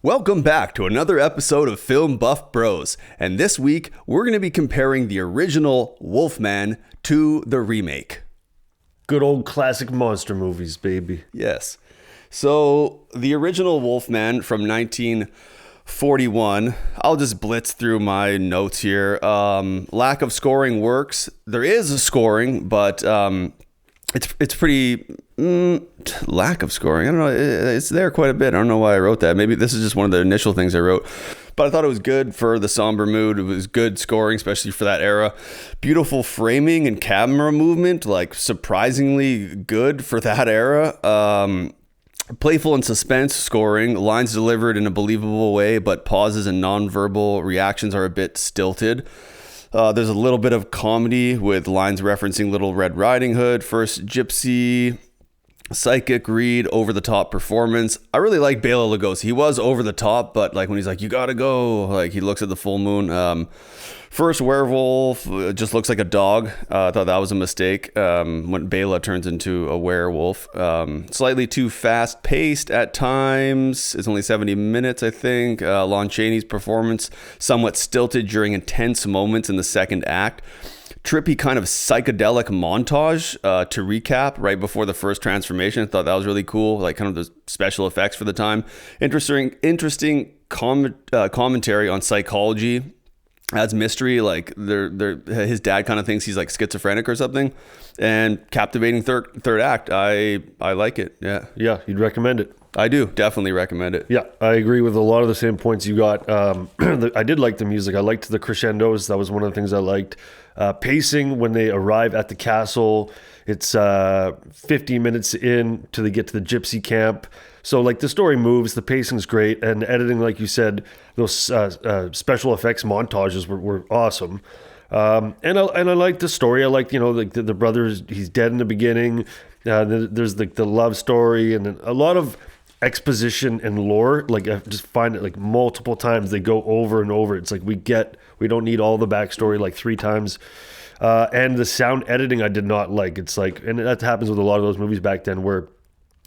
Welcome back to another episode of Film Buff Bros, and this week we're going to be comparing the original Wolfman to the remake. Good old classic monster movies, baby. Yes. So, the original Wolfman from 1941, I'll just blitz through my notes here. Lack of scoring works. There is a scoring, but it's pretty lack of scoring. I don't know. It's there quite a bit. I don't know why I wrote that. Maybe this is just one of the initial things I wrote. But I thought it was good for the somber mood. It was good scoring, especially for that era. Beautiful framing and camera movement, like surprisingly good for that era. Playful and suspense scoring, lines delivered in a believable way, but pauses and nonverbal reactions are a bit stilted. There's a little bit of comedy with lines referencing Little Red Riding Hood, First Gypsy, psychic read, over-the-top performance. I really like Bela Lugosi. He was over the top, but like when he's like, you gotta go, like he looks at the full moon. First werewolf just looks like a dog. I thought that was a mistake when Bela turns into a werewolf. Slightly too fast-paced at times. It's only 70 minutes, I think. Lon Chaney's performance somewhat stilted during intense moments in the second act. Trippy kind of psychedelic montage to recap right before the first transformation. I thought that was really cool, like kind of the special effects for the time. Interesting commentary on psychology. Adds mystery, like his dad kind of thinks he's like schizophrenic or something, and captivating third act. I like it. Yeah, you'd recommend it. I do definitely recommend it. Yeah, I agree with a lot of the same points you got. I did like the music. I liked the crescendos. That was one of the things I liked. Pacing when they arrive at the castle. It's 15 minutes in till they get to the gypsy camp. So like the story moves, the pacing's great, and editing, like you said, those special effects montages were awesome. And I like the story. I like, like the brother, he's dead in the beginning. There's like the love story and a lot of exposition and lore. Like I just find it like multiple times they go over and over. It's like we don't need all the backstory like 3 times. And the sound editing I did not like. It's like, and that happens with a lot of those movies back then where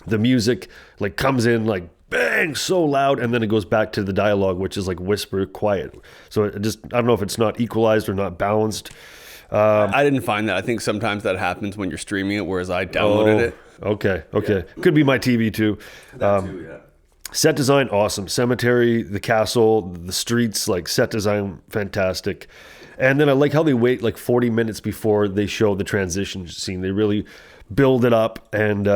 the music like comes in like bang so loud, and then it goes back to the dialogue, which is like whisper quiet. So I don't know if it's not equalized or not balanced. I didn't find that. I think sometimes that happens when you're streaming it, whereas I downloaded it. Okay. Yeah. Could be my TV too. That too, yeah. Set design, awesome. Cemetery, the castle, the streets, like set design, fantastic. And then I like how they wait like 40 minutes before they show the transition scene. They really build it up, and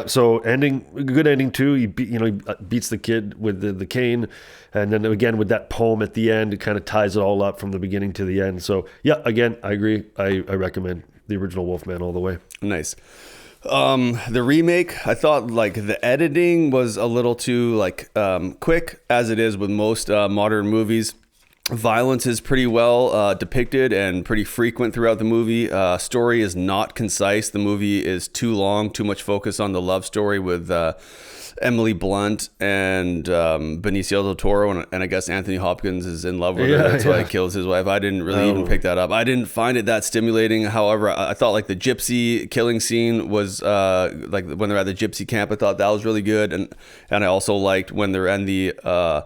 so good ending too. He beats the kid with the cane, and then again with that poem at the end, it kind of ties it all up from the beginning to the end. So yeah, again, I agree. I recommend the original Wolfman all the way. Nice. The remake, I thought like the editing was a little too like quick, as it is with most modern movies. Violence is pretty well depicted and pretty frequent throughout the movie. Story is not concise. The movie is too long, too much focus on the love story with Emily Blunt and Benicio del Toro, and I guess Anthony Hopkins is in love with her. That's why he kills his wife. I didn't really even pick that up. I didn't find it that stimulating. However, I thought like the gypsy killing scene was like when they're at the gypsy camp. I thought that was really good, and I also liked when they're in the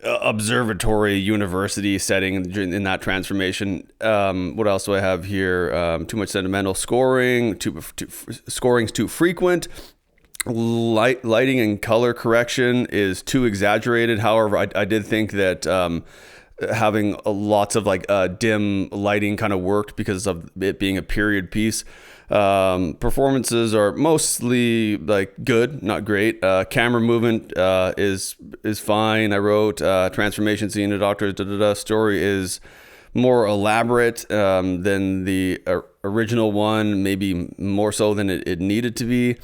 observatory university setting in that transformation. What else do I have here? Too much sentimental scoring. Scoring's too frequent. Lighting and color correction is too exaggerated. However, I did think that having lots of like dim lighting kind of worked because of it being a period piece. Performances are mostly like good, not great. Camera movement is fine. I wrote transformation scene, the doctor's story is more elaborate than the original one, maybe more so than it needed to be.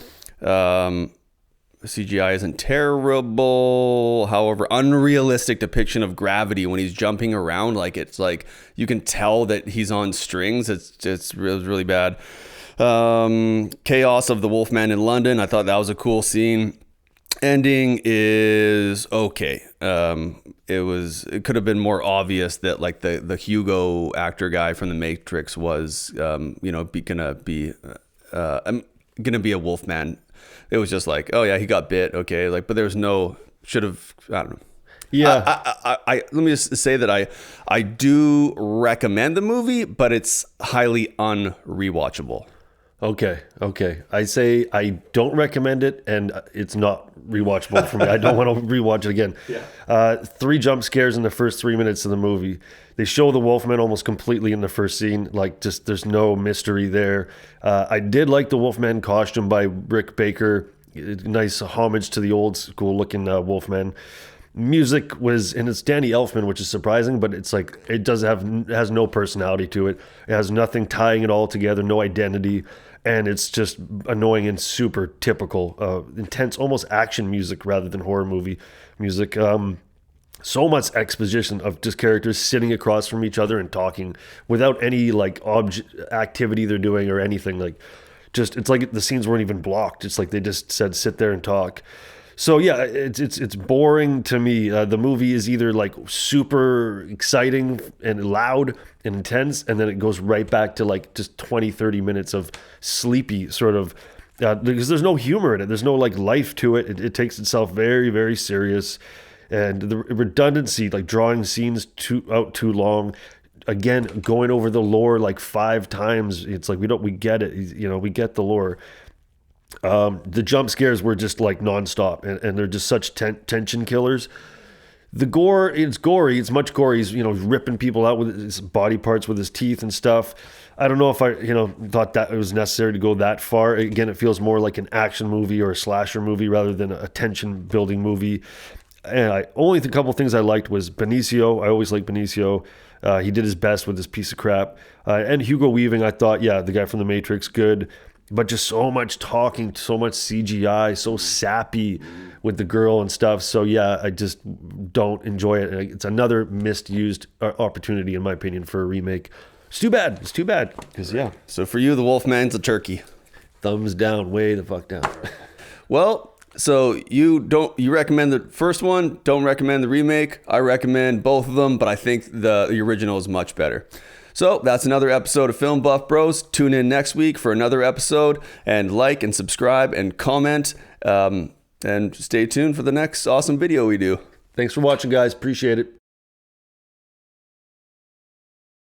CGI isn't terrible. However, unrealistic depiction of gravity when he's jumping around, like it's like you can tell that he's on strings. It was really bad. Chaos of the Wolfman in London, I thought that was a cool scene. Ending is okay. It could have been more obvious that like the Hugo actor guy from The Matrix was gonna be a Wolfman. It was just like, oh yeah, he got bit, okay, like, but there's no should have. I don't know. Yeah. I let me just say that I do recommend the movie, but it's highly unrewatchable. Okay. I say I don't recommend it, and it's not rewatchable for me. I don't want to rewatch it again. Yeah. 3 jump scares in the first 3 minutes of the movie. They show the Wolfman almost completely in the first scene. Like, just there's no mystery there. I did like the Wolfman costume by Rick Baker. Nice homage to the old school looking Wolfman. Music was, and it's Danny Elfman, which is surprising, but it's like it has no personality to it. It has nothing tying it all together, no identity, and it's just annoying and super typical, intense, almost action music rather than horror movie music. So much exposition of just characters sitting across from each other and talking without any like activity they're doing or anything. Like, just it's like the scenes weren't even blocked. It's like they just said sit there and talk. So yeah, it's boring to me. The movie is either like super exciting and loud and intense, and then it goes right back to like just 20-30 minutes of sleepy sort of, because there's no humor in it. There's no like life to it. It takes itself very, very serious. And the redundancy, like drawing scenes too long, again, going over the lore like 5 times. It's like, we get it. We get the lore. The jump scares were just like nonstop, and they're just such tension killers. The gore, it's gory. It's much gory. He's, ripping people out with his body parts with his teeth and stuff. I don't know if I, thought that it was necessary to go that far. Again, it feels more like an action movie or a slasher movie rather than a tension building movie. And only the couple things I liked was Benicio. I always liked Benicio. He did his best with this piece of crap. And Hugo Weaving, I thought, yeah, the guy from The Matrix, good. But just so much talking, so much CGI, so sappy with the girl and stuff. So yeah, I just don't enjoy it. It's another misused opportunity, in my opinion, for a remake. It's too bad. Because yeah. So for you, the Wolfman's a turkey. Thumbs down, way the fuck down. Well, so you recommend the first one, don't recommend the remake. I recommend both of them, but I think the original is much better. So that's another episode of Film Buff Bros. Tune in next week for another episode, and like and subscribe and comment, and stay tuned for the next awesome video we do. Thanks for watching, guys. Appreciate it.